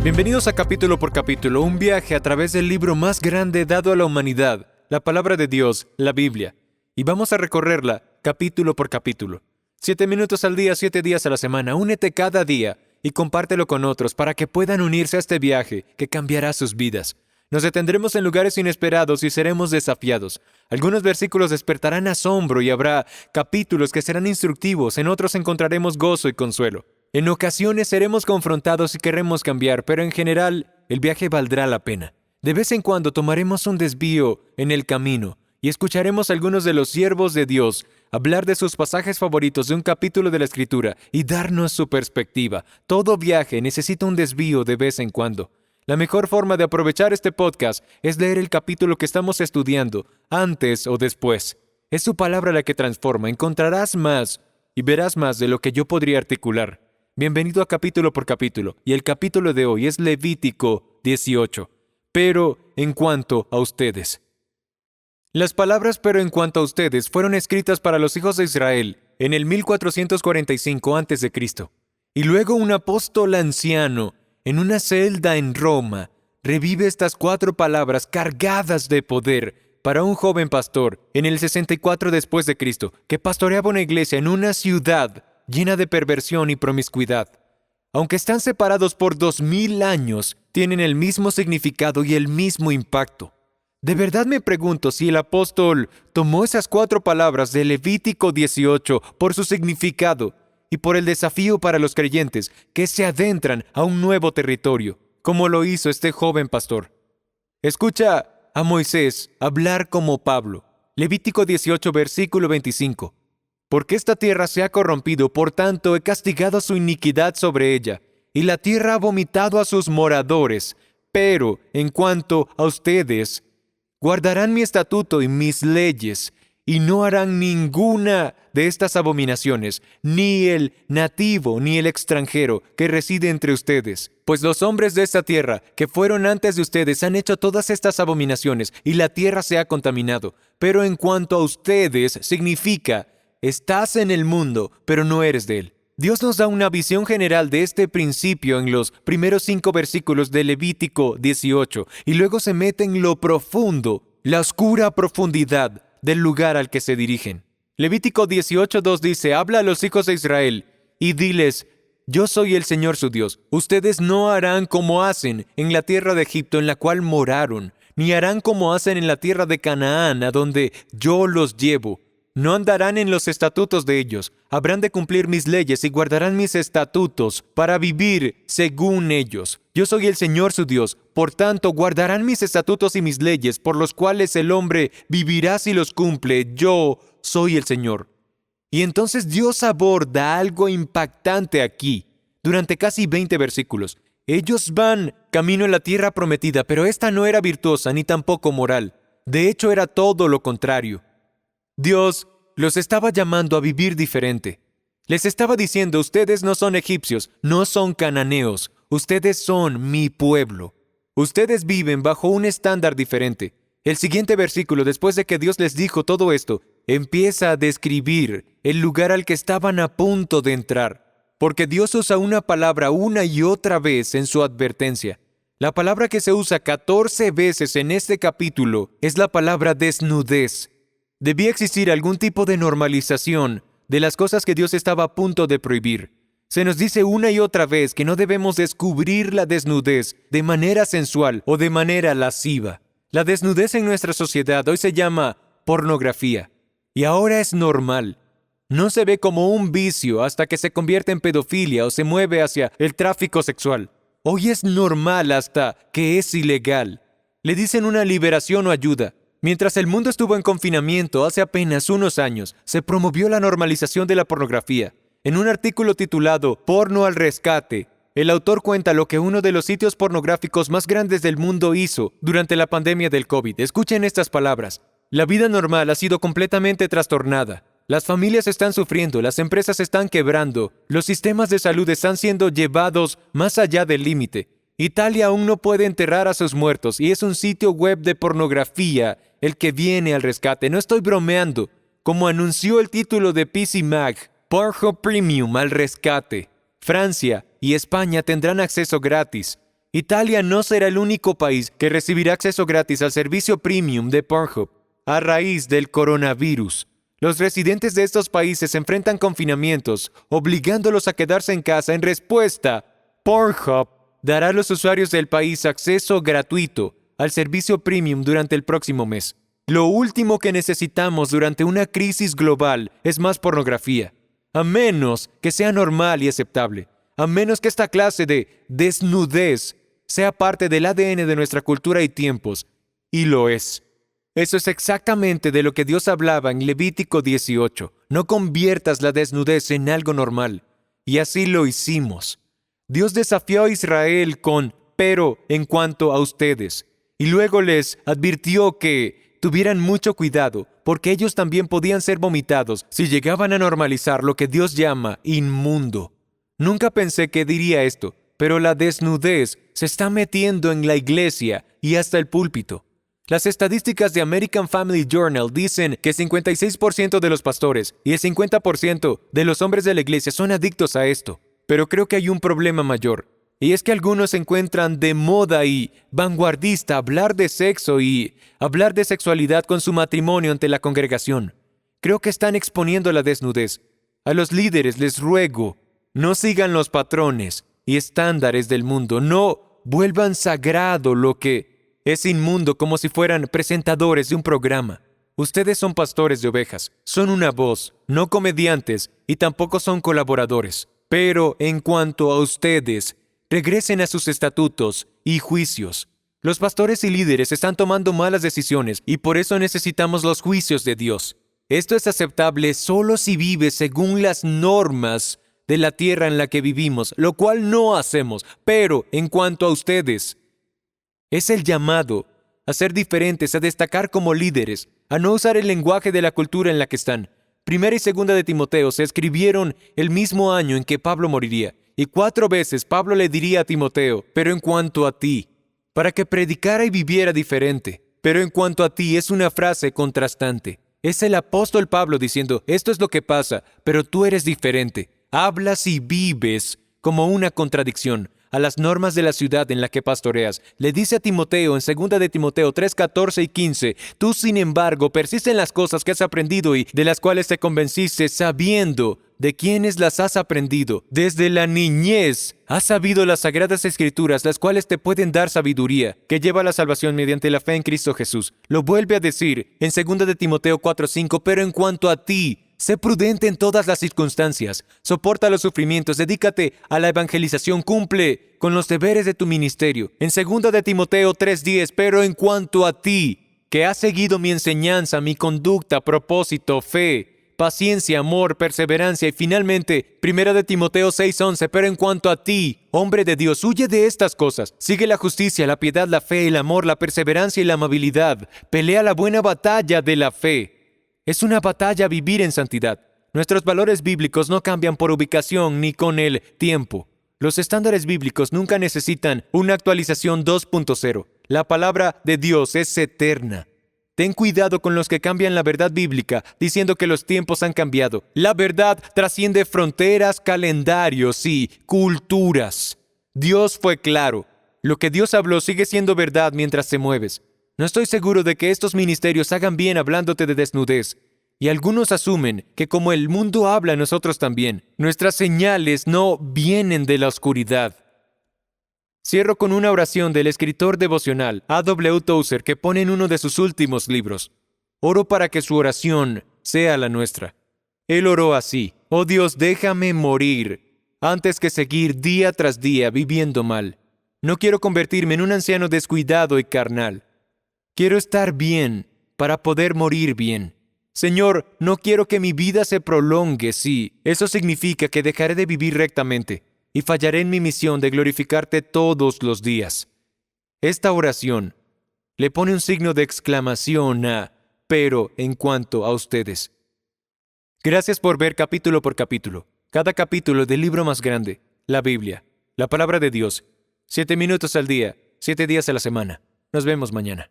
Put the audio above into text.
Bienvenidos a Capítulo por Capítulo, un viaje a través del libro más grande dado a la humanidad, la palabra de Dios, la Biblia. Y vamos a recorrerla capítulo por capítulo. 7 minutos al día, 7 días a la semana. Únete cada día y compártelo con otros para que puedan unirse a este viaje que cambiará sus vidas. Nos detendremos en lugares inesperados y seremos desafiados. Algunos versículos despertarán asombro y habrá capítulos que serán instructivos, en otros encontraremos gozo y consuelo. En ocasiones seremos confrontados y querremos cambiar, pero en general el viaje valdrá la pena. De vez en cuando tomaremos un desvío en el camino y escucharemos a algunos de los siervos de Dios hablar de sus pasajes favoritos de un capítulo de la Escritura y darnos su perspectiva. Todo viaje necesita un desvío de vez en cuando. La mejor forma de aprovechar este podcast es leer el capítulo que estamos estudiando, antes o después. Es su palabra la que transforma. Encontrarás más y verás más de lo que yo podría articular. Bienvenido a Capítulo por Capítulo, y el capítulo de hoy es Levítico 18. Pero en cuanto a ustedes. Las palabras "pero en cuanto a ustedes" fueron escritas para los hijos de Israel en el 1445 a.C. Y luego un apóstol anciano, en una celda en Roma, revive estas 4 palabras cargadas de poder para un joven pastor en el 64 después de Cristo, que pastoreaba una iglesia en una ciudad llena de perversión y promiscuidad. Aunque están separados por 2000 años, tienen el mismo significado y el mismo impacto. De verdad me pregunto si el apóstol tomó esas 4 palabras de Levítico 18 por su significado y por el desafío para los creyentes que se adentran a un nuevo territorio, como lo hizo este joven pastor. Escucha a Moisés hablar como Pablo. Levítico 18, versículo 25. Porque esta tierra se ha corrompido, por tanto he castigado su iniquidad sobre ella, y la tierra ha vomitado a sus moradores. Pero en cuanto a ustedes, guardarán mi estatuto y mis leyes, y no harán ninguna de estas abominaciones, ni el nativo ni el extranjero que reside entre ustedes. Pues los hombres de esta tierra, que fueron antes de ustedes, han hecho todas estas abominaciones, y la tierra se ha contaminado. Pero en cuanto a ustedes, significa: estás en el mundo, pero no eres de él. Dios nos da una visión general de este principio en los primeros 5 versículos de Levítico 18, y luego se mete en lo profundo, la oscura profundidad del lugar al que se dirigen. Levítico 18:2 dice: habla a los hijos de Israel y diles: yo soy el Señor su Dios. Ustedes no harán como hacen en la tierra de Egipto en la cual moraron, ni harán como hacen en la tierra de Canaán, a donde yo los llevo. No andarán en los estatutos de ellos. Habrán de cumplir mis leyes y guardarán mis estatutos para vivir según ellos. Yo soy el Señor su Dios. Por tanto, guardarán mis estatutos y mis leyes, por los cuales el hombre vivirá si los cumple. Yo soy el Señor. Y entonces Dios aborda algo impactante aquí, durante casi 20 versículos. Ellos van camino a la tierra prometida, pero esta no era virtuosa ni tampoco moral. De hecho, era todo lo contrario. Dios los estaba llamando a vivir diferente. Les estaba diciendo: ustedes no son egipcios, no son cananeos, ustedes son mi pueblo. Ustedes viven bajo un estándar diferente. El siguiente versículo, después de que Dios les dijo todo esto, empieza a describir el lugar al que estaban a punto de entrar, porque Dios usa una palabra una y otra vez en su advertencia. La palabra que se usa 14 veces en este capítulo es la palabra desnudez. Debía existir algún tipo de normalización de las cosas que Dios estaba a punto de prohibir. Se nos dice una y otra vez que no debemos descubrir la desnudez de manera sensual o de manera lasciva. La desnudez en nuestra sociedad hoy se llama pornografía, y ahora es normal. No se ve como un vicio hasta que se convierte en pedofilia o se mueve hacia el tráfico sexual. Hoy es normal hasta que es ilegal. Le dicen una liberación o ayuda. Mientras el mundo estuvo en confinamiento hace apenas unos años, se promovió la normalización de la pornografía. En un artículo titulado "Porno al rescate", el autor cuenta lo que uno de los sitios pornográficos más grandes del mundo hizo durante la pandemia del COVID. Escuchen estas palabras: la vida normal ha sido completamente trastornada. Las familias están sufriendo, las empresas están quebrando, los sistemas de salud están siendo llevados más allá del límite. Italia aún no puede enterrar a sus muertos y es un sitio web de pornografía el que viene al rescate. No estoy bromeando. Como anunció el título de PC Mag, Pornhub Premium al rescate. Francia y España tendrán acceso gratis. Italia no será el único país que recibirá acceso gratis al servicio premium de Pornhub a raíz del coronavirus. Los residentes de estos países enfrentan confinamientos, obligándolos a quedarse en casa. En respuesta, Pornhub dará a los usuarios del país acceso gratuito al servicio premium durante el próximo mes. Lo último que necesitamos durante una crisis global es más pornografía, a menos que sea normal y aceptable, a menos que esta clase de desnudez sea parte del ADN de nuestra cultura y tiempos, y lo es. Eso es exactamente de lo que Dios hablaba en Levítico 18. No conviertas la desnudez en algo normal. Y así lo hicimos. Dios desafió a Israel con "pero en cuanto a ustedes", y luego les advirtió que tuvieran mucho cuidado, porque ellos también podían ser vomitados si llegaban a normalizar lo que Dios llama inmundo. Nunca pensé que diría esto, pero la desnudez se está metiendo en la iglesia y hasta el púlpito. Las estadísticas de American Family Journal dicen que 56% de los pastores y el 50% de los hombres de la iglesia son adictos a esto. Pero creo que hay un problema mayor, y es que algunos encuentran de moda y vanguardista hablar de sexo y hablar de sexualidad con su matrimonio ante la congregación. Creo que están exponiendo la desnudez. A los líderes les ruego, no sigan los patrones y estándares del mundo, no vuelvan sagrado lo que es inmundo como si fueran presentadores de un programa. Ustedes son pastores de ovejas, son una voz, no comediantes y tampoco son colaboradores. Pero en cuanto a ustedes, regresen a sus estatutos y juicios. Los pastores y líderes están tomando malas decisiones y por eso necesitamos los juicios de Dios. Esto es aceptable solo si vives según las normas de la tierra en la que vivimos, lo cual no hacemos. Pero en cuanto a ustedes, es el llamado a ser diferentes, a destacar como líderes, a no usar el lenguaje de la cultura en la que están. Primera y segunda de Timoteo se escribieron el mismo año en que Pablo moriría, y 4 veces Pablo le diría a Timoteo, pero en cuanto a ti, para que predicara y viviera diferente. Pero en cuanto a ti es una frase contrastante. Es el apóstol Pablo diciendo, esto es lo que pasa, pero tú eres diferente. Hablas y vives como una contradicción a las normas de la ciudad en la que pastoreas. Le dice a Timoteo en 2 de Timoteo 3, 14 y 15, tú sin embargo persiste en las cosas que has aprendido y de las cuales te convenciste, sabiendo de quiénes las has aprendido. Desde la niñez has sabido las sagradas escrituras, las cuales te pueden dar sabiduría, que lleva a la salvación mediante la fe en Cristo Jesús. Lo vuelve a decir en 2 de Timoteo 4, 5, pero en cuanto a ti, sé prudente en todas las circunstancias, soporta los sufrimientos, dedícate a la evangelización, cumple con los deberes de tu ministerio. En 2 de Timoteo 3:10, pero en cuanto a ti, que has seguido mi enseñanza, mi conducta, propósito, fe, paciencia, amor, perseverancia y finalmente 1 de Timoteo 6:11, pero en cuanto a ti, hombre de Dios, huye de estas cosas. Sigue la justicia, la piedad, la fe, el amor, la perseverancia y la amabilidad. Pelea la buena batalla de la fe. Es una batalla vivir en santidad. Nuestros valores bíblicos no cambian por ubicación ni con el tiempo. Los estándares bíblicos nunca necesitan una actualización 2.0. La palabra de Dios es eterna. Ten cuidado con los que cambian la verdad bíblica diciendo que los tiempos han cambiado. La verdad trasciende fronteras, calendarios y culturas. Dios fue claro. Lo que Dios habló sigue siendo verdad mientras te mueves. No estoy seguro de que estos ministerios hagan bien hablándote de desnudez. Y algunos asumen que como el mundo habla, nosotros también. Nuestras señales no vienen de la oscuridad. Cierro con una oración del escritor devocional A.W. Tozer que pone en uno de sus últimos libros. Oro para que su oración sea la nuestra. Él oró así: oh Dios, déjame morir antes que seguir día tras día viviendo mal. No quiero convertirme en un anciano descuidado y carnal. Quiero estar bien para poder morir bien. Señor, no quiero que mi vida se prolongue si eso significa que dejaré de vivir rectamente y fallaré en mi misión de glorificarte todos los días. Esta oración le pone un signo de exclamación a "pero en cuanto a ustedes". Gracias por ver capítulo por capítulo, cada capítulo del libro más grande, la Biblia, la palabra de Dios, 7 minutos al día, 7 días a la semana. Nos vemos mañana.